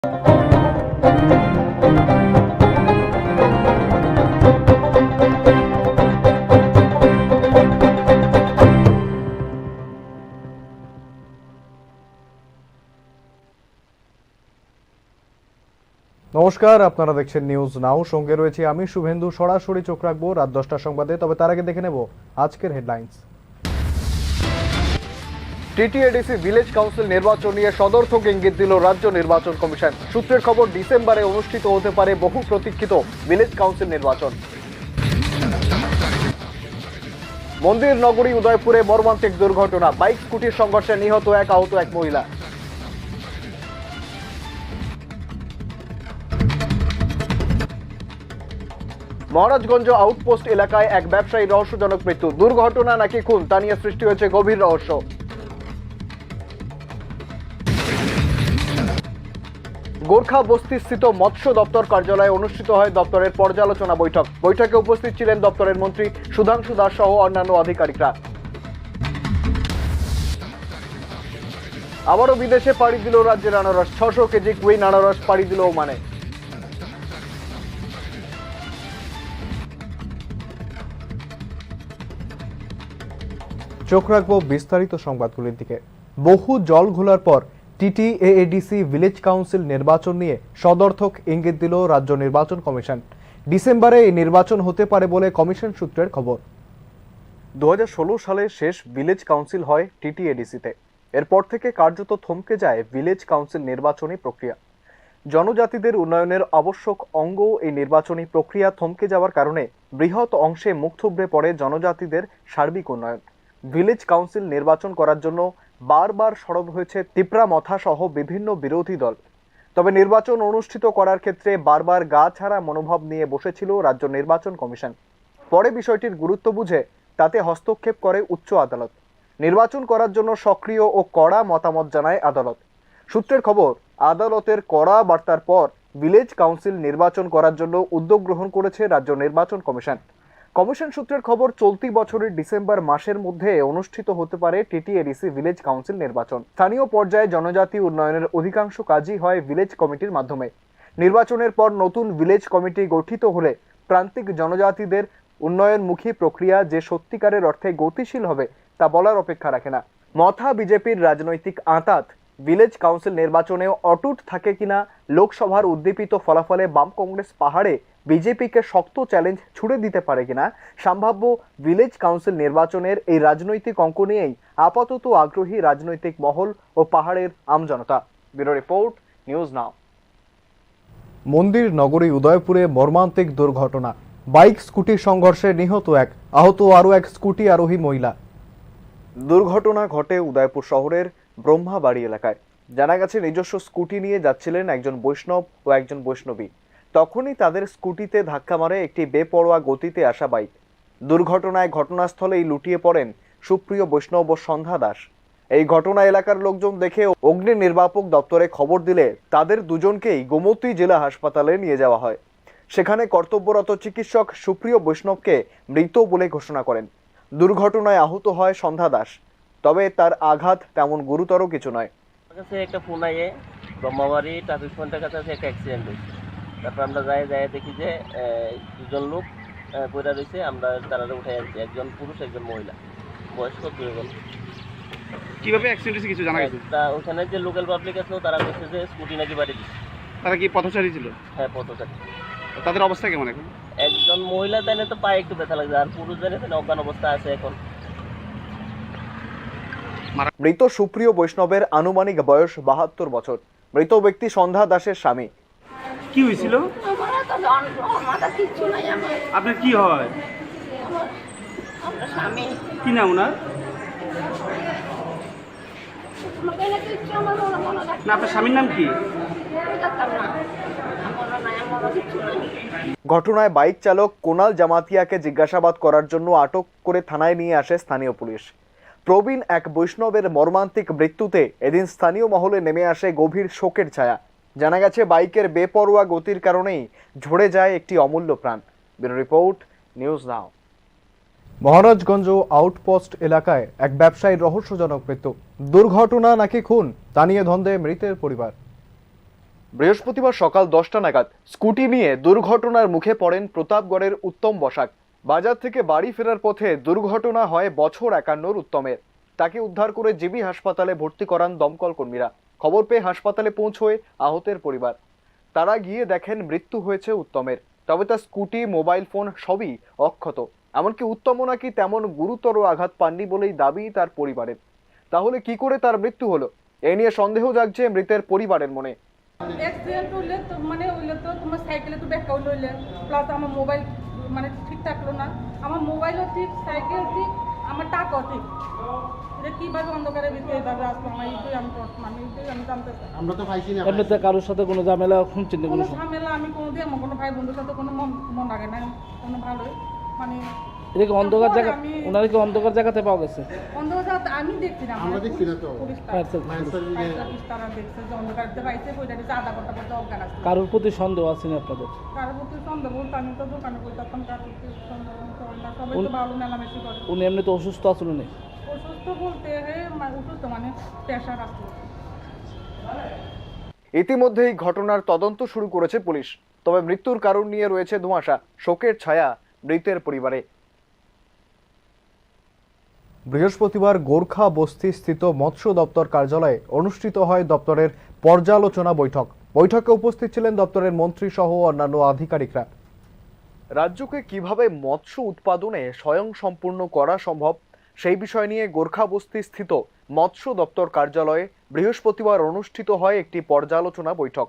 নমস্কার, আপনারা দেখছেন নিউজ নাও। সঙ্গে রয়েছে আমি শুভেন্দু। সরাসরি চোখ রাখবো রাত 10টার সংবাদে। তবে তার আগে দেখে নেব আজকের হেডলাইন্স। টিটিএডিসি ভিলেজ কাউন্সিল নির্বাচন নিয়ে সদর্থক ইঙ্গিত দিল রাজ্য নির্বাচন কমিশন। সূত্রের খবর, ডিসেম্বরে অনুষ্ঠিত হতে পারে বহু প্রতীক্ষিত ভিলেজ কাউন্সিল নির্বাচন। মন্দির নগরী উদয়পুরে মর্মান্তিক দুর্ঘটনা, বাইক স্কুটির সংঘর্ষে নিহত এক, আহত এক মহিলা। মহারাজগঞ্জ আউটপোস্ট এলাকায় এক ব্যবসায়ী রহস্যজনক মৃত্যু। দুর্ঘটনা নাকি খুন, তা নিয়ে সৃষ্টি হয়েছে গভীর রহস্য। গোর্খা বস্তিস্থিত মৎস্য দপ্তর কার্যালয়ে অনুষ্ঠিত হয় দপ্তরের পর্যালোচনা বৈঠক। বৈঠকে উপস্থিত ছিলেন দপ্তরের মন্ত্রী সুধাংশু দাস সহ অন্যান্য আধিকারিকরা। আবারও বিদেশে পাড়ি দিল রাজ্যের আনারস। 600 কেজি কুইন আনারস পাড়ি দিল ওমানে। চোখ রাখবো বিস্তারিত সংবাদগুলির দিকে। বহু জল ঘোলার পর টিটিএডিসি ভিলেজ কাউন্সিল নির্বাচন নিয়ে সদর্থক ইঙ্গিত দিল রাজ্য নির্বাচন কমিশন। ডিসেম্বরে এই নির্বাচন হতে পারে বলে কমিশন সূত্রের খবর। 2016 সালে শেষ ভিলেজ কাউন্সিল হয় টিটিএডিসিতে। এরপর থেকে কার্যত থমকে যায় ভিলেজ কাউন্সিল নির্বাচনী প্রক্রিয়া। জনজাতিদের উন্নয়নের আবশ্যক অঙ্গ এই নির্বাচনী প্রক্রিয়া থমকে যাওয়ার কারণে বৃহৎ অংশে মুখ থুবড়ে পড়ে জনজাতিদের সার্বিক উন্নয়ন। ভিলেজ কাউন্সিল নির্বাচন করার জন্য বারবার সরব হয়েছে তিপ্রা মথা সহ বিভিন্ন বিরোধী দল। তবে নির্বাচন অনুষ্ঠিত করার ক্ষেত্রে বারবার গা ছাড়া মনোভাব নিয়ে বসেছিল রাজ্য নির্বাচন কমিশন। পরে বিষয়টির গুরুত্ব বুঝে তাতে হস্তক্ষেপ করে উচ্চ আদালত। নির্বাচন করার জন্য সক্রিয় ও কড়া মতামত জানায় আদালত। সূত্রের খবর, আদালতের কড়া বার্তার পর ভিলেজ কাউন্সিল নির্বাচন করার জন্য উদ্যোগ গ্রহণ করেছে রাজ্য নির্বাচন কমিশন। কমিশন সূত্রের খবর, চলতি বছরের ডিসেম্বর মাসের মধ্যে অনুষ্ঠিত হতে পারে টিটিএডিসি ভিলেজ কাউন্সিল নির্বাচন। স্থানীয় পর্যায়ে জনজাতি উন্নয়নের অধিকাংশ কাজই হয় ভিলেজ কমিটির মাধ্যমে। নির্বাচনের পর নতুন ভিলেজ কমিটি গঠিত হলে প্রান্তিক জনজাতিদের উন্নয়নমুখী প্রক্রিয়া যে সত্যিকারের অর্থে গতিশীল হবে তা বলার অপেক্ষা রাখে না। মথা বিজেপির রাজনৈতিক আঁতাত ভিলেজ কাউন্সিল নির্বাচনেও অটুট থাকে কিনা, লোকসভার উদ্দীপিত ফলাফলে বাম কংগ্রেস পাহাড়ে বিজেপিকে শক্ত চ্যালেঞ্জ ছুড়ে দিতে পারে কিনা, সম্ভাব্য ভিলেজ কাউন্সিল নির্বাচনের এই রাজনৈতিক অঙ্ক নিয়েই আপাতত আগ্রহী রাজনৈতিক মহল ও পাহাড়ের আমজনতা। Bureau report, news now. মন্দির নগরী উদয়পুরে মর্মান্তিক দুর্ঘটনা, বাইক স্কুটির সংঘর্ষে নিহত এক, আহত আরও এক স্কুটি আরোহী মহিলা। দুর্ঘটনা ঘটে উদয়পুর শহরের ব্রহ্মাবাড়ি এলাকায়। জানা গেছে, নিজস্ব স্কুটি নিয়ে যাচ্ছিলেন একজন বৈষ্ণব ও একজন বৈষ্ণবী। তখনই তাদের স্কুটিতে ধাক্কা মারে একটি বেপরোয়া গতিতে আসা বাইক। দুর্ঘটনায় ঘটনাস্থলেই লুটিয়ে পড়েন সুপ্রিয় বৈষ্ণব ও সন্ধ্যা দাস। এই ঘটনা এলাকার লোকজন দেখে অগ্নি নির্বাপক দপ্তরে খবর দিলে তাদের দুজনকেই গোমতী জেলা হাসপাতালে নিয়ে যাওয়া হয়। সেখানে কর্তব্যরত চিকিৎসক সুপ্রিয় বৈষ্ণবকে মৃত বলে ঘোষণা করেন। দুর্ঘটনায় আহত হয় সন্ধ্যা দাস, তবে তার আঘাত তেমন গুরুতর কিছু নয়। একটা ফোন আইয়ে ব্রহ্মাবাড়ি ট্রাফিক পয়েন্টের কাছে একটা অ্যাক্সিডেন্ট হয়েছে। তারপর আমরা যাই দেখি যে দুজন লোক পড়ে রয়েছে। আমরা তারা উঠে আসছি, একজন পুরুষ একজন মহিলা, বয়স্ক দুজন। কিভাবে অ্যাক্সিডেন্ট হয়েছে কিছু জানা গেছে? ওখানে যে লোকাল পাবলিক আছে তারা বলছে যে স্কুটি নাকি বাড়ি দিচ্ছে। তারা কি পথচারী ছিল? হ্যাঁ, পথচারী। তাদের অবস্থা কেমন এখন? একজন মহিলা জানে তো পায়ে একটু ব্যথা লাগছে, আর পুরুষ জানে অজ্ঞান অবস্থা আছে এখন। মৃত সুপ্রিয় বৈষ্ণবের আনুমানিক বয়স 72 বছর। মৃত ব্যক্তি সন্ধ্যা দাসের স্বামী। কি হয়েছিল? আপনার কি হয়? কি নাম ওনার? না, আপনার স্বামীর নাম কি? ঘটনায় বাইক চালক কোনাল জামাতিয়াকে জিজ্ঞাসাবাদ করার জন্য আটক করে থানায় নিয়ে আসে স্থানীয় পুলিশ। প্রবীণ এক বৈষ্ণবের মর্মান্তিক মৃত্যুতে এদিন স্থানীয় মহলে নেমে আসে গভীর শোকের ছায়া। জানা গেছে, বাইকের বেপরোয়া গতির কারণেই ঝরে যায় একটি অমূল্য প্রাণ। ব্যুরো রিপোর্ট, নিউজ নাও। মহারাজগঞ্জ আউটপোস্ট এলাকায় এক ব্যবসায়ীর রহস্যজনক মৃত্যু। দুর্ঘটনা নাকি খুন, তা নিয়ে দ্বন্দ্বে মৃতের পরিবার। বৃহস্পতিবার সকাল 10টা নাগাদ স্কুটি নিয়ে দুর্ঘটনার মুখে পড়েন প্রতাপগড়ের উত্তম বসাক। বাজার থেকে বাড়ি ফেরার পথে দুর্ঘটনা হয় বছর 51 উত্তমের। তাকে উদ্ধার করে জিবি হাসপাতালে ভর্তি করান দমকল কর্মীরা। খবর পেয়ে হাসপাতালে পৌঁছয় আহতের পরিবার। তারা গিয়ে দেখেন মৃত্যু হয়েছে উত্তমের, তবে তার স্কুটি, মোবাইল ফোন সবই অক্ষত। এমনকি উত্তমও নাকি তেমন গুরুতর আঘাত পাননি বলেই দাবি তার পরিবারের। তাহলে কি করে তার মৃত্যু হলো, এ নিয়ে সন্দেহ জাগছে মৃতের পরিবারের মনে। অ্যাক্সিডেন্ট হইলে তো হইলে তো তোমার সাইকেলে তো ব্যাক আউট হইলে, প্লাস আমার মোবাইল ঠিক থাকলো না, আমার মোবাইলও ঠিক, সাইকেল ঠিক, আমার টাকাও ঠিক। এটা কিভাবে অন্ধকারের ভিতরে এইভাবে আসলো, এইটাই আমি জানতে চাই। আমরা তো পাইছি না। এমনিতে কারোর সাথে কোনো ঝামেলা শুনছেন না? কোনো ঝামেলা আমি কোনোদিন আমার কোনো ভাই বন্ধুর সাথে কোনো মন লাগে না, কোনো ভালোই এটা কি অন্ধকার জায়গা? আমি- ওনার কি অন্ধকার জায়গাতে পাওয়া গেছে? অন্ধকার আমি দেখছি না, আমরা দেখছি না তো। আচ্ছা, তারা দেখছে যে অন্ধকারতে পাইছে, বইটা দিচ্ছে আধা ঘন্টা পর্যন্ত অজ্ঞান আছে। কারোর প্রতি সন্দেহ আছে না আপনাদের? কারোর প্রতি সন্দেহ বলতে আমি তো দোকানে বইতাম, কারোর প্রতি সন্দেহ করে না, সবাই তো ভালো মেলামেশি করে। উনি এমনি তো অসুস্থ আসলে নেই? অসুস্থ বলতে অসুস্থ প্রেশার আছে। ইতিমধ্যেই ঘটনার তদন্ত শুরু করেছে পুলিশ, তবে মৃত্যুর কারণ নিয়ে রয়েছে ধোঁয়াশা। শোকের ছায়া মৃতের পরিবারে। বৃহস্পতিবার গোর্খা বস্তি স্থিত মৎস্য দপ্তর কার্যালয়ে অনুষ্ঠিত হয় দপ্তরের পর্যালোচনা বৈঠক। বৈঠকে উপস্থিত ছিলেন দপ্তরের মন্ত্রী সহ অন্যান্য আধিকারিকরা। রাজ্যকে কিভাবে মৎস্য উৎপাদনে স্বয়ংসম্পূর্ণ করা সম্ভব সেই বিষয় নিয়ে গোর্খা বস্তি স্থিত মৎস্য দপ্তর কার্যালয়ে বৃহস্পতিবার অনুষ্ঠিত হয় একটি পর্যালোচনা বৈঠক।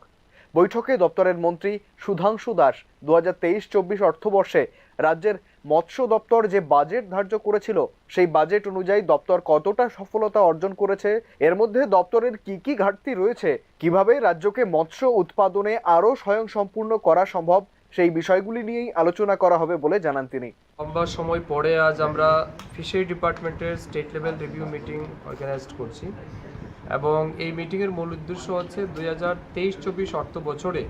বৈঠকে দপ্তরের মন্ত্রী সুধাংশু দাস 2023-24 অর্থবর্ষে রাজ্যের মৎস্য দপ্তর যে বাজেট ধার্য করেছিল সেই বাজেট অনুযায়ী দপ্তর কতটা সফলতা অর্জন করেছে, এর মধ্যে দপ্তরের কি কি ঘাটতি রয়েছে, কিভাবে রাজ্যকে মৎস্য উৎপাদনে আরও স্বয়ংসম্পূর্ণ করা সম্ভব সেই বিষয়গুলি নিয়েই আলোচনা করা হবে বলে জানান তিনি। লম্বা সময় পরে আজ আমরা ফিশারি ডিপার্টমেন্টের state level review meeting organise করছি এবং এই মিটিংয়ের মূল উদ্দেশ্য হচ্ছে 2023-24 অর্থ বছরে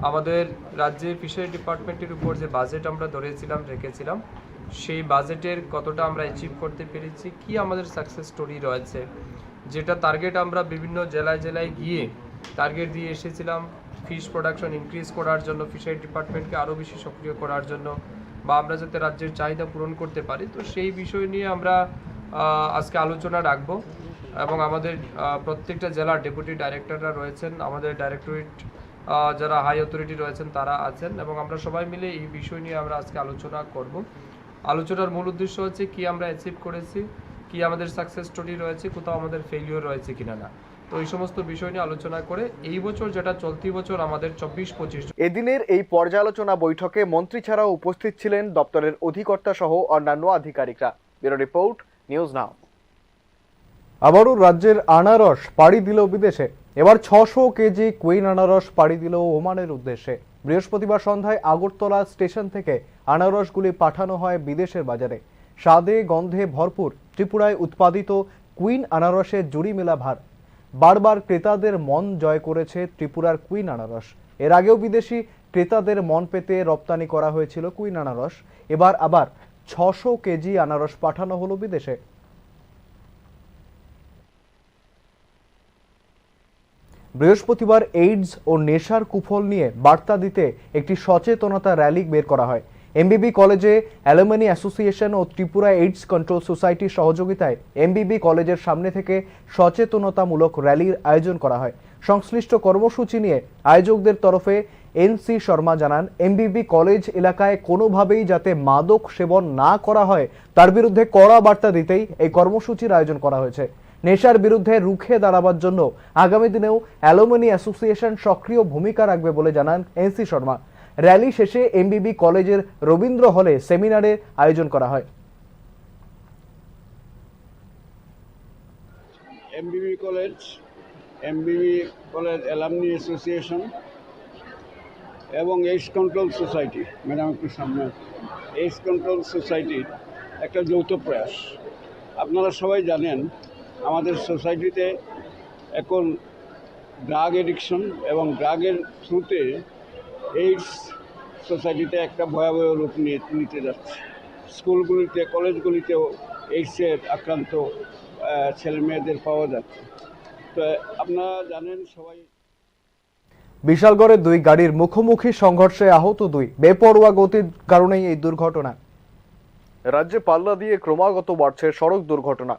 আমাদের রাজ্যে ফিশারি ডিপার্টমেন্টের উপর যে বাজেট আমরা রেখেছিলাম সেই বাজেটের কতটা আমরা অ্যাচিভ করতে পেরেছি, কি আমাদের সাকসেস স্টোরি রয়েছে, যেটা টার্গেট আমরা বিভিন্ন জেলায় গিয়ে টার্গেট দিয়ে এসেছিলাম ফিশ প্রোডাকশন ইনক্রিজ করার জন্য, ফিশারি ডিপার্টমেন্টকে আরও বেশি সক্রিয় করার জন্য, বা আমরা যাতে রাজ্যের চাহিদা পূরণ করতে পারি। তো সেই বিষয় নিয়ে আমরা আজকে আলোচনা রাখব এবং আমাদের প্রত্যেকটা জেলার ডেপুটি ডাইরেক্টররা রয়েছেন, আমাদের ডাইরেক্টরেট যারা হাই অথরিটি রয়েছেন তারা আছেন এবং আমরা সবাই মিলে এই বিষয় নিয়ে আমরা আজকে আলোচনা করব। আলোচনার মূল উদ্দেশ্য হচ্ছে কি আমরা অ্যাচিভ করেছি, কি আমাদের সাকসেস স্টোরি রয়েছে, কোথাও আমাদের ফেলিওর রয়েছে কিনা না। তো এই সমস্ত বিষয় নিয়ে আলোচনা করে এই বছর যেটা চলতি বছর আমাদের 24-25 এদিনের এই পর্যালোচনা বৈঠকে মন্ত্রী ছাড়াও উপস্থিত ছিলেন দপ্তরের অধিকর্তা সহ অন্যান্য আধিকারিকরা। ব্যুরো রিপোর্ট, নিউজ নাও। আবারও রাজ্যের আনারস পাড়ি দিল বিদেশে। এবার 600 কেজি কুইন আনারস পাড়ি দিল ওমানের উদ্দেশ্যে। বৃহস্পতিবার সন্ধ্যায় আগরতলা স্টেশন থেকে আনারসগুলি পাঠানো হয় বিদেশের বাজারে। স্বাদে গন্ধে ভরপুর ত্রিপুরায় উৎপাদিত কুইন আনারসের জুড়ি মেলা ভার। বারবার ক্রেতাদের মন জয় করেছে ত্রিপুরার কুইন আনারস। এর আগেও বিদেশি ক্রেতাদের মন পেতে রপ্তানি করা হয়েছিল কুইন আনারস। এবার আবার 600 কেজি আনারস পাঠানো হলো বিদেশে। বৃহস্পতিবার এইডস ও নেশার কুফল নিয়ে বার্তা দিতে একটি সচেতনতা র্যালি বের করা হয়। এমবিবি কলেজে অ্যালুমিনি অ্যাসোসিয়েশন ও ত্রিপুরা এইডস কন্ট্রোল সোসাইটির সহযোগিতায় এমবিবি কলেজের সামনে থেকে সচেতনতামূলক র্যালির আয়োজন করা হয়। সংশ্লিষ্ট কর্মসূচি নিয়ে আয়োজকদের তরফে এনসি শর্মা জানান, এমবিবি কলেজ এলাকায় কোনোভাবেই যাতে মাদক সেবন না করা হয় তার বিরুদ্ধে কড়া বার্তা দিতেই এই কর্মসূচির আয়োজন করা হয়েছে। নেশার বিরুদ্ধে রুখে দাঁড়াবার জন্য আগামী দিনেও অ্যালুমিনি অ্যাসোসিয়েশন সক্রিয় ভূমিকা রাখবে বলে জানান এনসি শর্মা। র্যালি শেষে এমবিবি কলেজের রবীন্দ্র হলে সেমিনারের আয়োজন করা হয়। এমবিবি কলেজ অ্যালামনি অ্যাসোসিয়েশন এবং এইডস কন্ট্রোল সোসাইটি, ম্যাডাম একটু সামনে, এইডস কন্ট্রোল সোসাইটির একটা যৌথ প্রয়াস। আপনারা সবাই জানেন আমাদের সোসাইটিতে এখন ড্রাগ এডিকশন এবং ড্রাগের থ্রুতে এইডস সোসাইটিতে একটা ভয়াবহ রূপ নিতে যাচ্ছে। স্কুলগুলিতে, কলেজগুলিতেও এইডসের আক্রান্ত ছেলে মেয়েদের পাওয়া যাচ্ছে। তো আপনারা জানেন সবাই। বিশালগড়ে দুই গাড়ির মুখোমুখি সংঘর্ষে আহত দুই। বেপরোয়া গতির কারণেই এই দুর্ঘটনা। রাজ্যে পাল্লা দিয়ে ক্রমাগত বাড়ছে সড়ক দুর্ঘটনা।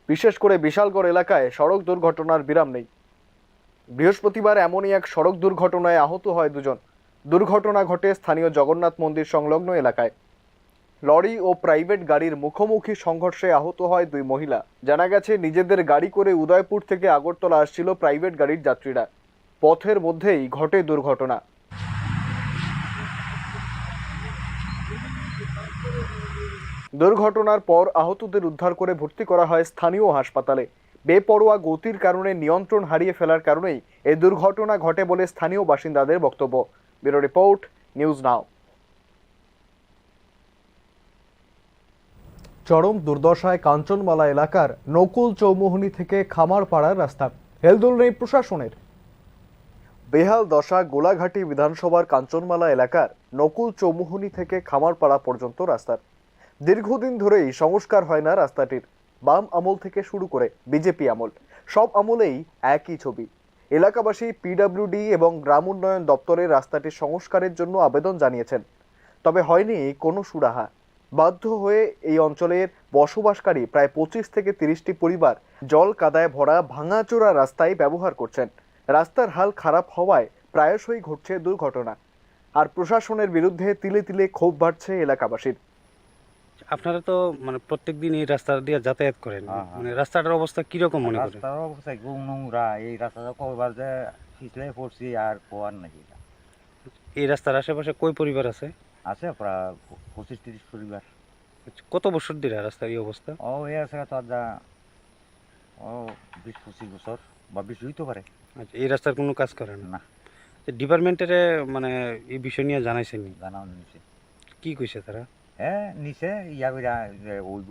বিশেষ করে বিশালগড় এলাকায় সড়ক দুর্ঘটনার বিরাম নেই। বৃহস্পতিবার এমনই এক সড়ক দুর্ঘটনায় আহত হয় দুজন। দুর্ঘটনা ঘটে স্থানীয় জগন্নাথ মন্দির সংলগ্ন এলাকায়। লরি ও প্রাইভেট গাড়ির মুখোমুখি সংঘর্ষে আহত হয় দুই মহিলা। জানা গেছে, নিজেদের গাড়ি করে উদয়পুর থেকে আগরতলা আসছিল প্রাইভেট গাড়ির যাত্রীরা। পথের মধ্যেই ঘটে দুর্ঘটনা। দুর্ঘটনার পর আহতদের উদ্ধার করে ভর্তি করা হয় স্থানীয় হাসপাতালে। বেপরোয়া গতির কারণে নিয়ন্ত্রণ হারিয়ে ফেলার কারণেই এই দুর্ঘটনা ঘটে বলে স্থানীয় বাসিন্দাদের বক্তব্য। ব্যুরো রিপোর্ট, নিউজ নাও। চরম দুর্দশায় কাঞ্চনমালা এলাকার নকুল চৌমুহনী থেকে খামারপাড়ার রাস্তা। হেলদোল নেই প্রশাসনের। বেহাল দশা গোলাঘাটি বিধানসভার কাঞ্চনমালা এলাকার নকুল চৌমুহনী থেকে খামারপাড়া পর্যন্ত রাস্তার। দীর্ঘদিন ধরেই সংস্কার হয় না রাস্তাটির। বাম আমল থেকে শুরু করে বিজেপি আমল, সব আমলেই একই ছবি। এলাকাবাসী পিডব্লিউডি এবং গ্রাম উন্নয়ন দপ্তরে রাস্তাটি সংস্কারের জন্য আবেদন জানিয়েছেন, তবে হয়নি কোনো সুরাহা। বাধ্য হয়ে এই অঞ্চলের বসবাসকারী প্রায় 25 থেকে 30টি পরিবার জল কাদায় ভরা ভাঙাচোরা রাস্তায় ব্যবহার করছেন। রাস্তার হাল খারাপ হওয়ায় প্রায়শই ঘটছে দুর্ঘটনা। আর প্রশাসনের বিরুদ্ধে তিলে তিলে ক্ষোভ বাড়ছে এলাকাবাসীর। আপনারা তো মানে প্রত্যেকদিন এই রাস্তা দিয়ে যাতায়াত করেন, মানে রাস্তাটার অবস্থা কিরকম মনে করেন? রাস্তার অবস্থা খুব নোংরা। এই রাস্তাটা কবার যে পিছলে পড়ছি আর কোয়ার নাকি। এই রাস্তার আশেপাশে কই পরিবার আছে? আছে প্রায় 25-30 পরিবার। কত বছর ধরে রাস্তার এই অবস্থা? ও এই আছে তো যা 20-25 বছর বা বেশি হইতে পারে। আচ্ছা, এই রাস্তার কোনো কাজ করেন না? ডিপার্টমেন্টের মানে এই বিষয় নিয়ে জানাইছেন? জানাও নিছে। কি কইছে তারা? হ্যাঁ নিছে, ইয়া কইরা ওইব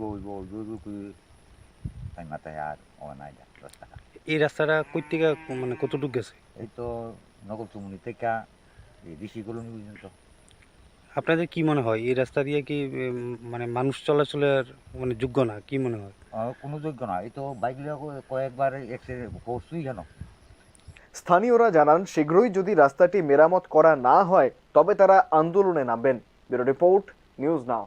তাই মাথায় আর ও নাই রাস্তাটা। এই রাস্তাটা কই থেকে মানে কতটুকু গেছে? এই তো নকল চুমুনি থেকে এই ঋষি কলোনি পর্যন্ত। আপনাদের কি মনে হয় এই রাস্তা দিয়ে কি মানে মানুষ চলাচলের মানে যোগ্য না? কি মনে হয়? কোনো যোগ্য না। এই তো বাইকগুলো কয়েকবার অ্যাক্সিডেন্ট করছুই কেন। স্থানীয়রা জানান, শীঘ্রই যদি রাস্তাটি মেরামত করা না হয় তবে তারা আন্দোলনে নামবেন। ব্যুরো রিপোর্ট, নিউজ নাও।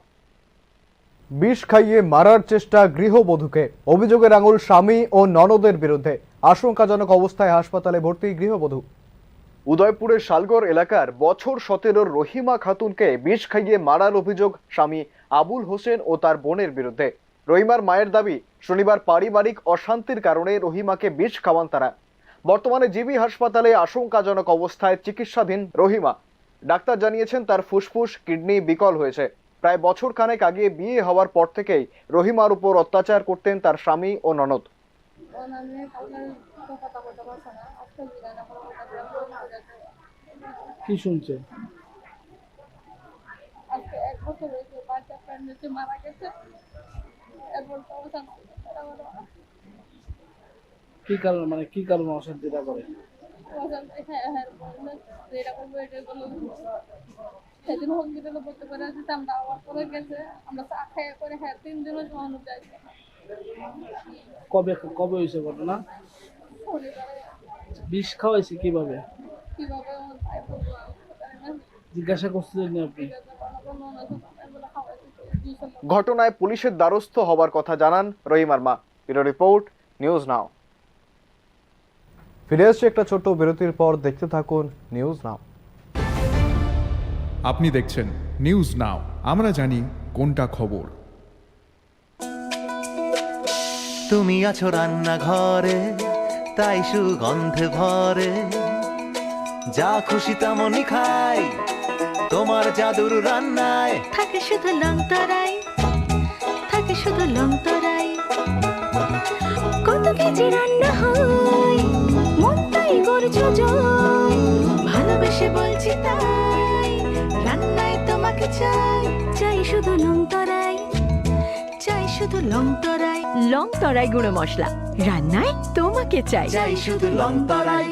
বিষ খাইয়ে মারার চেষ্টা গৃহবধূকে। অভিযোগের আঙুল স্বামী ও ননদের বিরুদ্ধে। আশঙ্কাজনক অবস্থায় হাসপাতালে ভর্তি গৃহবধূ। উদয়পুরের শালগড় এলাকার বছর 17 রহিমা খাতুনকে বিষ খাইয়ে মারার অভিযোগ স্বামী আবুল হোসেন ও তার বোনের বিরুদ্ধে। রহিমার মায়ের দাবি, শনিবার পারিবারিক অশান্তির কারণে রহিমাকে বিষ খাওয়ান তারা। বর্তমানে জিবি হাসপাতালে আশঙ্কাজনক অবস্থায় চিকিৎসাধীন রহিমা। ডাক্তার জানিয়েছেন তার ফুসফুস, কিডনি বিকল হয়েছে। প্রায় বছর খানেক আগে বিয়ে হওয়ার পর থেকেই রহিমার উপর অত্যাচার করতেন তার স্বামী ও ননদ। কি শুনছে? আজকে 1 বছর হয়েছে বাচ্চা প্রেগনেন্সি মারা গেছে। কি কারণ, মানে কি কারণ অশান্তিটা করে? সেদিন হসপিটালে ভর্তি করে আছে, আমরা আবার করে গেছে, আমরা চা খাইয়া করে 3 দিনের জন্য যাইছে। কবে কবে হয়েছে ঘটনা? বিষ খাওয়াইছে কিভাবে? কিভাবে জিজ্ঞাসা করছিলেন আপনি? ঘটনায় পুলিশের দ্বারস্থ হবার কথা জানান রহিমার মা। ব্যুরো রিপোর্ট, নিউজ নাও। ফিরে আসছে একটা ছোট্ট বিরতির পর, দেখতে থাকুন নিউজ নাও। আপনি দেখছেন নিউজ নাও, আমরা জানি কোনটা খবর। তুমি আছো রান্নাঘরে, তাই সুগন্ধে ভরে, যা খুশি তেমনই খাই, তোমার জাদুর রান্নায় থাকে শুধু লং তরাই, থাকে শুধু লং তরাই। কত কেজি রান্না হয়, মনটাই করছো জয়, ভালোবেসে বলছি তাই, রান্নায় তোমাকে চাই, চাই শুধু লং তরাই, চাই শুধু লং তরাই। লং তরাই গুঁড়ো মশলা, রান্নায় তোমাকে চাই, চাই শুধু লং তরাই।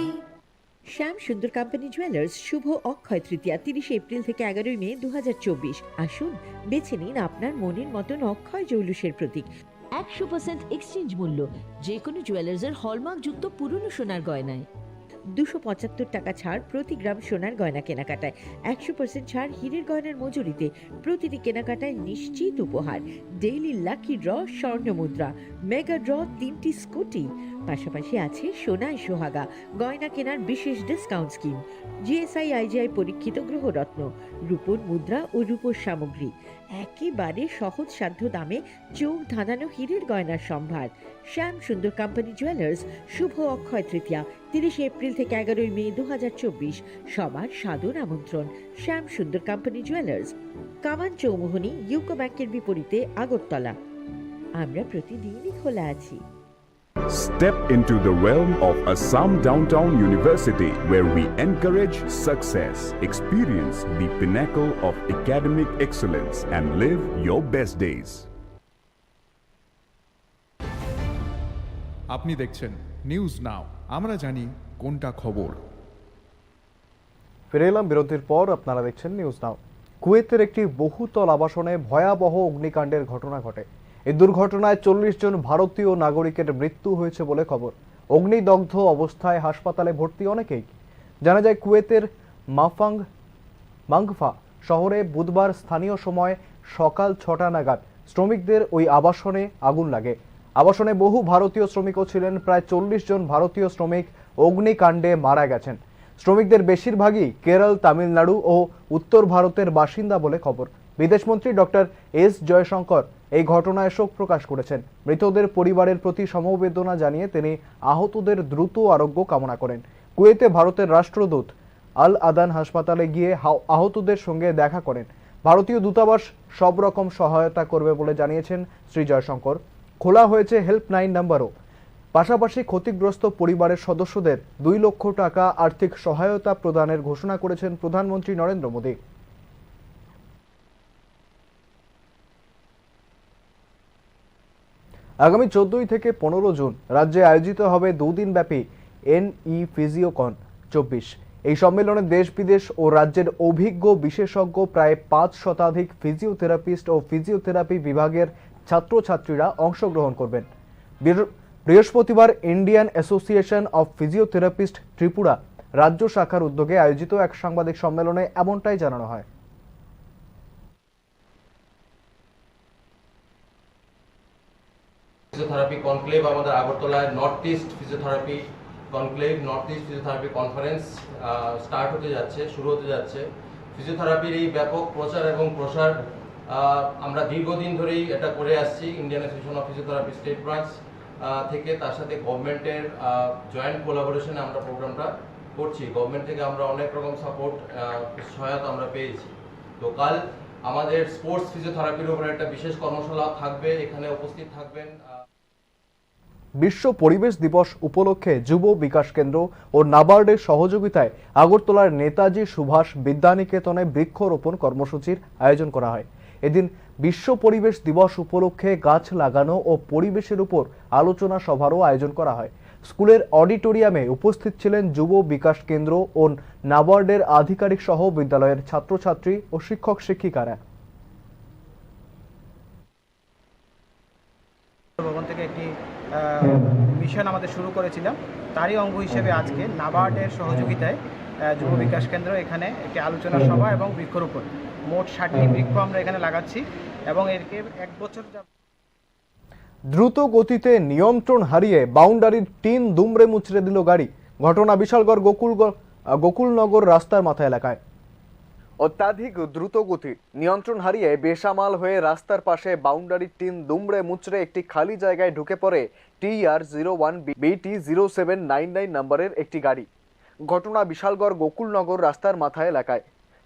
শ্যাম সুন্দর কোম্পানি জুয়েলার্স শুভ অক্ষয় তৃতীয়া 30 এপ্রিল থেকে 11 মে 2024। আসুন বেছে নিন আপনার মনের মতন অক্ষয় জৌলুসের প্রতীক। 100% এক্সচেঞ্জ মূল্য যে কোনো জুয়েলার্সের হলমার্ক যুক্ত পুরনো সোনার গয়নায়। 275 টাকা ছাড় প্রতি গ্রাম সোনার গয়না কেনাকাটায়, 100% ছাড় হীরের গয়নার মজুরিতে, প্রতিটি কেনাকাটায় নিশ্চিত উপহার, ডেইলি লাকি ড্র স্বর্ণ মুদ্রা, মেগা ড্র 3টি স্কুটি। পাশাপাশি আছে সোনায় সোহাগা গয়না কেনার বিশেষ ডিসকাউন্ট স্কিম, জিএসআই আইজিআই পরীক্ষিত গ্রহরত্ন, রূপোর মুদ্রা ও রূপোর সামগ্রী, একেবারে সহজ সাধ্য দামে চোখ ধাঁধানো হীরের গয়নার সম্ভার। শ্যাম সুন্দর কোম্পানি জুয়েলার্স, শুভ অক্ষয় তৃতীয়া 30 এপ্রিল থেকে 11 মে 2024। সবার সাদর আমন্ত্রণ। শ্যাম সুন্দর কোম্পানি জুয়েলার্স, কামান চৌমুহনী, ইউকো ব্যাংকের বিপরীতে, আগরতলা। আমরা প্রতিদিনই খোলা আছি। Step into the realm of Assam Downtown University, where we encourage success, experience the pinnacle of academic excellence, and live your best days. আপনি দেখছেন নিউজ নাও, আমরা জানি কোনটা খবর। ফিরে এলাম বিরতির পর, আপনারা দেখছেন নিউজ নাও। কুয়েতের একটি বহুতল আবাসনে ভয়াবহ অগ্নিকাণ্ডের ঘটনা ঘটে। এই দুর্ঘটনায় 40 জন ভারতীয় নাগরিকের মৃত্যু হয়েছে বলে খবর। অগ্নিদগ্ধ অবস্থায় হাসপাতালে ভর্তি অনেকেই। জানা যায় কুয়েতের মাংফা শহরে বুধবার স্থানীয় সময় সকাল 6টা নাগাদ শ্রমিকদের ওই আবাসনে আগুন লাগে। আবাসনে বহু ভারতীয় শ্রমিকও ছিলেন। প্রায় 40 জন ভারতীয় শ্রমিক অগ্নিকাণ্ডে মারা গেছেন। শ্রমিকদের বেশিরভাগই কেরল, তামিলনাড়ু ও উত্তর ভারতের বাসিন্দা বলে খবর। বিদেশমন্ত্রী ডক্টর এস জয়শঙ্কর এই ঘটনায় শোক প্রকাশ করেছেন। মৃতদের পরিবারের প্রতি সমবেদনা জানিয়ে তিনি আহতদের দ্রুত আরোগ্য কামনা করেন। কুয়েতে ভারতের রাষ্ট্রদূত আল আদান হাসপাতালে গিয়ে আহতদের সঙ্গে দেখা করেন। ভারতীয় দূতাবাস সব রকম সহায়তা করবে বলে জানিয়েছেন শ্রী জয়শঙ্কর। খোলা হয়েছে হেল্পলাইন নাম্বারও। পাশাপাশি ক্ষতিগ্রস্ত পরিবারের সদস্যদের 2 লক্ষ টাকা আর্থিক সহায়তা প্রদানের ঘোষণা করেছেন প্রধানমন্ত্রী নরেন্দ্র মোদী। আগামী 14 থেকে 15 জুন রাজ্যে আয়োজিত হবে 2 দিনব্যাপী এনই ফিজিওকন 24। এই সম্মেলনে দেশ বিদেশ ও রাজ্যের অভিজ্ঞ বিশেষজ্ঞ প্রায় 5 শতাধিক ফিজিওথেরাপিস্ট ও ফিজিওথেরাপি বিভাগের ছাত্রছাত্রীরা অংশগ্রহণ করবেন। বৃহস্পতিবার Indian association of physiotherapist Tripura রাজ্য শাখার উদ্যোগে আয়োজিত এক সাংবাদিক সম্মেলনে এমনটাই জানানো হয়। ফিজিওথেরাপি কনক্লেভ আমাদের আগরতলায় north east physiotherapy conclave, north east physiotherapy conference start হতে যাচ্ছে, শুরু হতে যাচ্ছে। ফিজিওথেরাপির এই ব্যাপক প্রচার এবং প্রসার আমরা দীর্ঘদিন ধরেই এটা করে আসছি। Indian association of physiotherapy state branch থেকে, তার সাথে গভর্নমেন্টের জয়েন্ট কোলাবোরেশনে আমরা প্রোগ্রামটা করছি। গভর্নমেন্ট থেকে আমরা অনেক রকম সাপোর্ট সহায়তা আমরা পেয়েছি। তো কাল আমাদের স্পোর্টস ফিজিওথেরাপির উপর একটা বিশেষ কর্মশালা থাকবে, এখানে উপস্থিত থাকবেন। বিশ্ব পরিবেশ দিবস উপলক্ষে যুব বিকাশ কেন্দ্র ও নাবার্ডের সহযোগিতায় আগরতলার নেতাজি সুভাষ বিদ্যানিকেতনে বৃক্ষরোপণ কর্মসূচির আয়োজন করা হয়। এদিন বিশ্ব পরিবেশ দিবস উপলক্ষে গাছ লাগানো ও পরিবেশের উপর আলোচনা সভারও আয়োজন করা হয়। স্কুলের অডিটোরিয়ামে উপস্থিত ছিলেন যুব বিকাশ কেন্দ্র ও নাবার্ডের আধিকারিক সহ বিদ্যালয়ের ছাত্রছাত্রী ও শিক্ষক শিক্ষিকারা। ভবন থেকে একটি মিশন আমাদের শুরু করেছিলাম, তারই অঙ্গ হিসেবে আজকে নাবার্ডের সহযোগিতায় যুব বিকাশ কেন্দ্র এখানে একটি আলোচনা সভা এবং বৃক্ষরোপণ, মোট 60টি বৃক্ষ আমরা এখানে লাগাচ্ছি এবং এরকে 1 বছর দ্রুত গতিতে নিয়ন্ত্রণ হারিয়ে বাউন্ডারির টিন দুমড়ে মুচড়ে দিল গাড়ি। ঘটনা বিশালগড় গোকুলনগর রাস্তার মাথা এলাকায়। অত্যাধিক দ্রুত গতি নিয়ন্ত্রণ হারিয়ে বেসামাল হয়ে রাস্তার পাশে বাউন্ডারির টিন দুমড়ে মুচড়ে একটি খালি জায়গায় ঢুকে পড়ে TR01BT0799 নম্বরের একটি গাড়ি। ঘটনা বিশালগড় গোকুলনগর রাস্তার মাথা এলাকায়।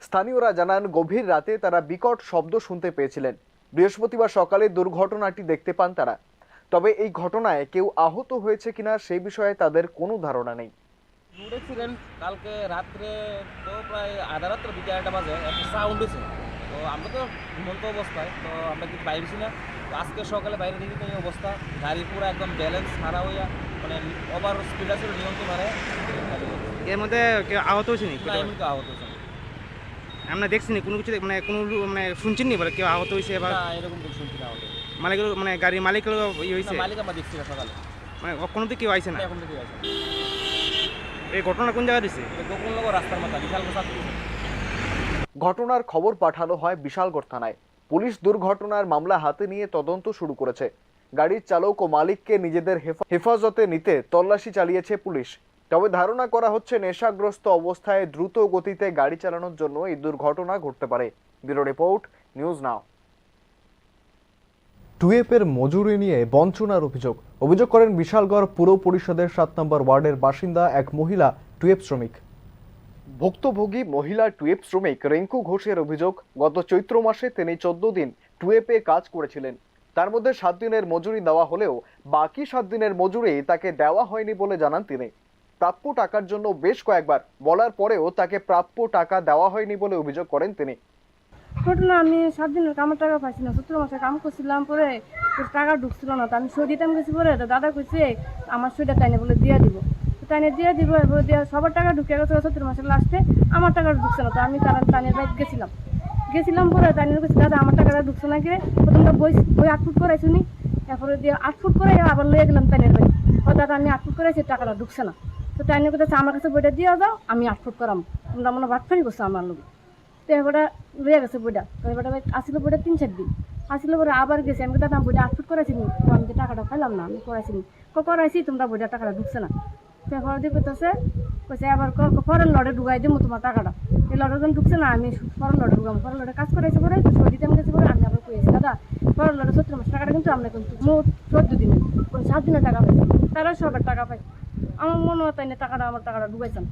স্থানীয়রা জানান গভীর রাতে তারা বিকট শব্দ শুনতে পেয়েছিলেন। বৃহস্পতিবার সকালে দুর্ঘটনাটি দেখতে পান তারা। তবে এই ঘটনায় কেউ আহত হয়েছে কিনা সেই বিষয়ে তাদের কোনো ধারণা নেই। রোড অ্যাক্সিডেন্ট কালকে রাত্রে তো প্রায় আধা রাত্রে 2-1টা বাজে একটা সাউন্ড হয়েছে। তো আমরা তো ঘুমন্ত অবস্থায়, তো আমরা কিছু বাইরে ছিল না। তো আজকে সকালে বাইরে দেখি তো এই অবস্থা, গাড়ি পুরো একদম ব্যালেন্স হারা হইয়া মানে ওভার স্পিড আছে, নিয়ন্ত্রণ হারে। এর মধ্যে কেউ আহত হয়েছে নি? এমনি আহত হয়েছে আমরা দেখছি না কোনো কিছু, মানে কোনো মানে শুনছেন নি বলে কেউ আহত হয়েছে? এবার এরকম কিছু শুনছি না। মালিকের মানে গাড়ির মালিকের ইয়ে হয়েছে? মালিক আমরা দেখছি না সকালে, মানে কোনো দিকে কেউ আইছে না? এখন থেকে আছে। এই ঘটনা কোন জায়গায় দিছে? রাস্তার মাথা বিশাল ঘটনার খবর পাঠানো হয় বিশালগড় থানায়। পুলিশ দুর্ঘটনার মামলা হাতে নিয়ে তদন্ত শুরু করেছে। গাড়ির চালক ও মালিককে নিজেদের হেফাজতে নিতে তল্লাশি চালিয়েছে পুলিশ। তবে ধারণা করা হচ্ছে নেশাগ্রস্ত অবস্থায় দ্রুত গতিতে গাড়ি চালানোর জন্য এই দুর্ঘটনা ঘটতে পারে। Bureau report, news now. টুয়েপের মজুরি নিয়ে বঞ্চনার অভিযোগ করেন বিশালগড় পুর পরিষদের 7 নম্বর ওয়ার্ডের বাসিন্দা এক মহিলা টুয়েপ শ্রমিক। ভুক্তভোগী মহিলা টুয়েপ শ্রমিক রিঙ্কু ঘোষের অভিযোগ, গত চৈত্র মাসে তিনি 14 দিন টুয়েপে কাজ করেছিলেন। তার মধ্যে 7 দিনের মজুরি দেওয়া হলেও বাকি 7 দিনের মজুরি তাকে দেওয়া হয়নি বলে জানান তিনি। প্রাপ্য টাকার জন্য বেশ কয়েকবার বলার পরেও তাকে প্রাপ্য টাকা দেওয়া হয়নি বলে অভিযোগ করেন তিনি। ঘটনা, আমি 7 দিনের কামের টাকা পাইছি না। 17 মাসে কাম করছিলাম, পরে টাকা ঢুকছিল না, তো আমি সই দিতাম গেছি। পরে দাদা কইছে আমার সইটা তাইনে বলে দিয়ে দিব, তাইনে দিয়ে দিব। এরপরে দিয়ে সবার টাকা ঢুকে গেছে 17 মাসের লাস্টে, আমার টাকা ঢুকছে না। তো আমি তাইনের বাইক গেছিলাম পরে তাইনের কইছে দাদা আমার টাকাটা ঢুকছে না, কি প্রথমটা বই 8 ফুট করাইছি নি, এরপরে দিয়ে 8 ফুট করে আবার লইয়া গেলাম তাইনের বাইক। ও দাদা আমি 8 ফুট করাইছি, টাকাটা ঢুকছে না। তো তাইনের কথা আমার কাছে বইটা দিয়ে যাও, আমি 8 ফুট করাম, তোমরা মনে ভাটফারি করছো আমার লোক। তো এবারটা লইয়া গেছে বইটা। তো এবারটা আসিল বইটা 3-4 দিন আসিল, পরে আবার গেছি। আমি দাদা বইটা 8 ফুট করাইছি নি, আমি তো টাকাটা পাইলাম না, আমি করাইছি নি। করাইছি, তোমরা বইটা টাকাটা ঢুকছে না। তো এবার দিয়ে কইতেছে আবার ফরেন লড়ে ঢুকাই দিব তোমার টাকাটা। এই লড়ে যখন ঢুকছে না, আমি ফরেন লড়ে ঢুকাম। ফরেন লড়ে কাজ করাইছে পরে সই দিতে গেছে। পরে আমি আবার কইছি দাদা ফরেন লড়ে 17 মাস টাকাটা কিন্তু আমরা কিন্তু মোট 14 দিনের 7 দিনের টাকা পাইছি, তারা সবার টাকা পাই। আমার মনে হয় তাই না আমার টাকাটা ঢুকাইছেন।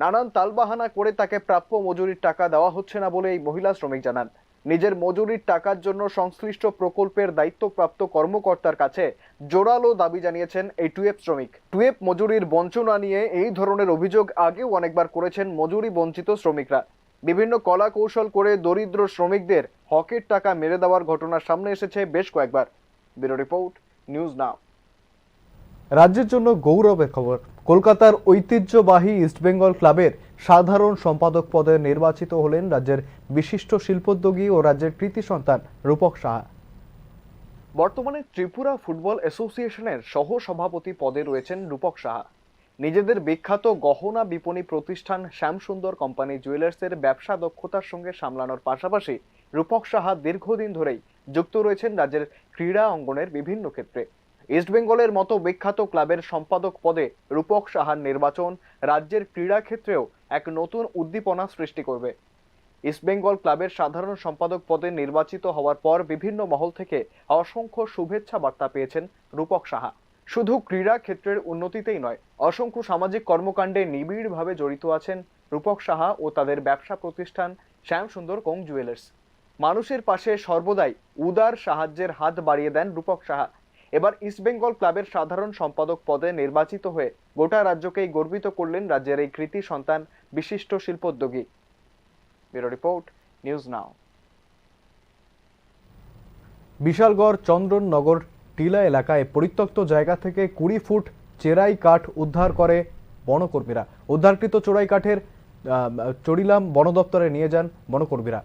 নানান তালবাহানা করে তাকে প্রাপ্য মজুরির টাকা দেওয়া হচ্ছে না বলে এই মহিলা শ্রমিক জানান। নিজের মজুরির টাকার জন্য সংশ্লিষ্ট প্রকল্পের দায়িত্বপ্রাপ্ত কর্মকর্তার কাছে জোরালো দাবি জানিয়েছেন এই টুয়েপ শ্রমিক। টুয়েপ মজুরির বঞ্চনা নিয়ে এই ধরনের অভিযোগ আগেও অনেকবার করেছেন মজুরি বঞ্চিত শ্রমিকরা। বিভিন্ন কলা কৌশল করে দরিদ্র শ্রমিকদের হকের টাকা মেরে দেওয়ার ঘটনা সামনে এসেছে বেশ কয়েকবার। ব্যুরো রিপোর্ট, নিউজ নাও। রাজ্যের জন্য গৌরবের খবর, কলকাতার ঐতিহ্যবাহী ইস্টবেঙ্গল ক্লাবের সাধারণ সম্পাদক পদে নির্বাচিত হলেন রাজ্যের বিশিষ্ট শিল্পোদ্যোগী ও রাজ্যের কৃতি সন্তান রূপক সাহা। বর্তমানে ত্রিপুরা ফুটবল অ্যাসোসিয়েশনের সহ সভাপতি পদে রয়েছেন রূপক সাহা। নিজেদের বিখ্যাত গহনা বিপণী প্রতিষ্ঠান শ্যামসুন্দর কোম্পানি জুয়েলার্সের ব্যবসা দক্ষতার সঙ্গে সামলানোর পাশাপাশি রূপক সাহা দীর্ঘদিন ধরেই যুক্ত রয়েছেন রাজ্যের ক্রীড়া অঙ্গনের বিভিন্ন ক্ষেত্রে। ইস্টবেঙ্গলের মতো বিখ্যাত ক্লাবের সম্পাদক পদে রূপক সাহার নির্বাচন রাজ্যের ক্রীড়া ক্ষেত্রেও এক নতুন উদ্দীপনা সৃষ্টি করবে। ইস্টবেঙ্গল ক্লাবের সাধারণ সম্পাদক পদে নির্বাচিত হওয়ার পর বিভিন্ন মহল থেকে অসংখ্য শুভেচ্ছা বার্তা পেয়েছেন রূপক সাহা। শুধু ক্রীড়া ক্ষেত্রের উন্নতিতেই নয়, অসংখ্য সামাজিক কর্মকাণ্ডে নিবিড়ভাবে জড়িত আছেন রূপক সাহা ও তাদের ব্যবসা প্রতিষ্ঠান শ্যামসুন্দর কোং জুয়েলার্স। মানুষের পাশে সর্বদাই উদার সাহায্যের হাত বাড়িয়ে দেন রূপক সাহা। এবার ইস্টবেঙ্গল ক্লাবের সাধারণ সম্পাদক পদে নির্বাচিত হয়ে গোটা রাজ্যকেই গর্বিত করলেন রাজ্যের এই কৃতি সন্তান বিশিষ্ট শিল্পোদ্যোগী। Bureau report, news now. Bishalgarh Chandannagar টিলা এলাকায় পরিত্যক্ত জায়গা থেকে 20 ফুট চেরাই কাঠ উদ্ধার করে বনকর্মীরা। উদ্ধারকৃত চোরাই কাঠের চড়িলাম বন দপ্তরে নিয়ে যান বনকর্মীরা।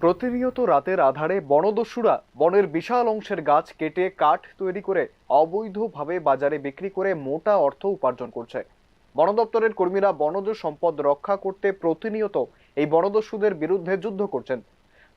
প্রতিনিয়ত রাতের আধারে বনদস্যুরা বনের বিশাল অংশের গাছ কেটে কাঠ তৈরি করে অবৈধভাবে বাজারে বিক্রি করে মোটা অর্থ উপার্জন করছে। বন দপ্তরের কর্মীরা বনজ সম্পদ রক্ষা করতে প্রতিনিয়ত এই বনদস্যুদের বিরুদ্ধে যুদ্ধ করছেন।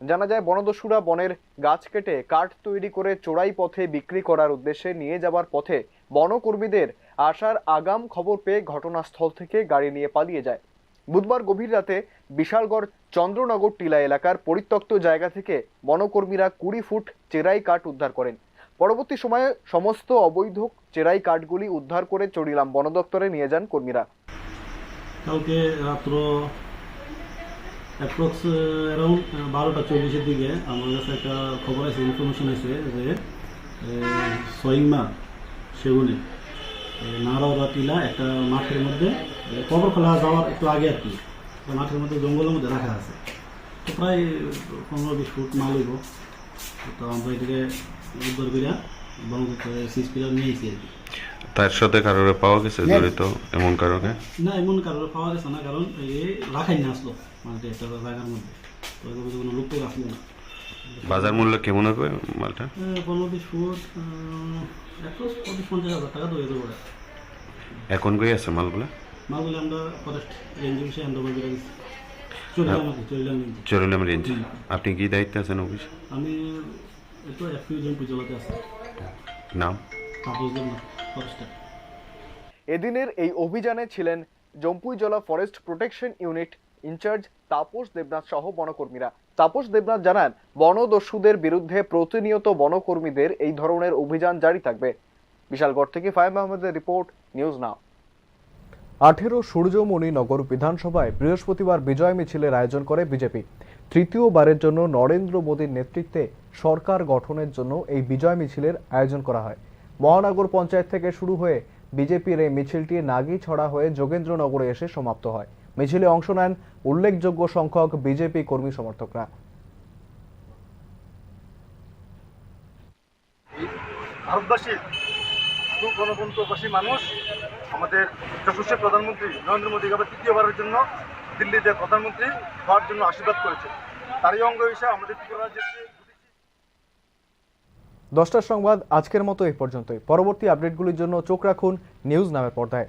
জানা যায় বনদস্যুরা বনের গাছ কেটে কাঠ তৈরি করে চোরাই পথে বিক্রি করার উদ্দেশ্যে নিয়ে যাবার পথে বনকর্মীদের আসার আগাম খবর পেয়ে ঘটনাস্থল থেকে গাড়ি নিয়ে পালিয়ে যায়। বুধবার গভীর রাতে বিশালগড় চন্দ্রনগর টিলা এলাকার পরিত্যক্ত জায়গা থেকে বনকর্মীরা 20 ফুট চেরাই কাঠ উদ্ধার করেন। পরবর্তী সময়ে সমস্ত অবৈধ চেরাই কাঠগুলি উদ্ধার করে চড়িলাম বন দপ্তরে নিয়ে যান কর্মীরা। কালকে রাত্র অ্যাপ্রক্স অ্যারাউন্ড 12:40-এর দিকে আমার কাছে একটা খবর আছে, ইনফরমেশন আছে যে সইংমা সেগুনে নারাওয়া টিলা একটা মাঠের মধ্যে কবর খোলা যাওয়ার একটু আগে আর কি, মাঠের মধ্যে জঙ্গলের মধ্যে রাখা আছে। তো প্রায় 15-20 ফুট মাল হইব। তো আমরা এটাকে উদ্ধার করিয়া বন সিসপিরা নিয়েছি আর কি। তার সাথে কারোর পাওয়া গেছে জড়িত এমন কারণে? না, এমন কারোর পাওয়া গেছে না, কারণ এই রাখাই না আসলো মালটা একটা জায়গার মধ্যে, তো কোনো লোক তো আসলো না। বাজার মূল্য কেমন হবে মালটা? 15-20 ফুট 50-50 হাজার টাকা তো যেতে পারে। এখন কই আছে মালগুলা? মালগুলো আমরা ফরেস্ট রেঞ্জে বসে হ্যান্ড ওভার করে দিচ্ছি। চলিলাম চরিলাম রেঞ্জ। আপনি কি দায়িত্বে আছেন অফিস? আমি তো এফপিউ জম্পু জেলাতে আছি। নাম? তাপস দেবনাথ, ফরেস্টার। এদিনের এই অভিযানে ছিলেন Jampuijala forest protection unit in charge Tapas Debnath সহ বনকর্মীরা। তাপস দেবনাথ জানান, বনদস্যুদের বিরুদ্ধে প্রতিনিয়ত বনকর্মীদের এই ধরনের অভিযান জারি থাকবে। বিশালগড় থেকে ফাহিম আহমেদের রিপোর্ট, নিউজ নাও। 18 সূর্যমণি নগর বিধানসভায় বৃহস্পতিবার বিজয় মিছিলের আয়োজন করে বিজেপি। তৃতীয়বারের জন্য নরেন্দ্র মোদীর নেতৃত্বে সরকার গঠনের জন্য এই বিজয় মিছিলের আয়োজন করা হয়। মহানগর পঞ্চায়েত থেকে শুরু হয়ে বিজেপির এই মিছিলটি নাগিছড়া হয়ে যোগেন্দ্রনগরে এসে সমাপ্ত হয়। মিছিলে অংশ নেন উল্লেখযোগ্য সংখ্যক বিজেপি কর্মী সমর্থকরা। ভারতবাসীর গণতন্ত্রবাসী মানুষ আমাদের যশস্বী প্রধানমন্ত্রী নরেন্দ্র মোদীকে আবার তৃতীয়বারের জন্য দিল্লিতে প্রধানমন্ত্রী হওয়ার জন্য আশীর্বাদ করেছে। তারই অঙ্গ হিসেবে আমাদের ত্রিপুরা রাজ্যের 10টার সংবাদ আজকের মতো এই পর্যন্তই। পরবর্তী আপডেটগুলির জন্য চোখ রাখুন নিউজ নামের পর্দায়।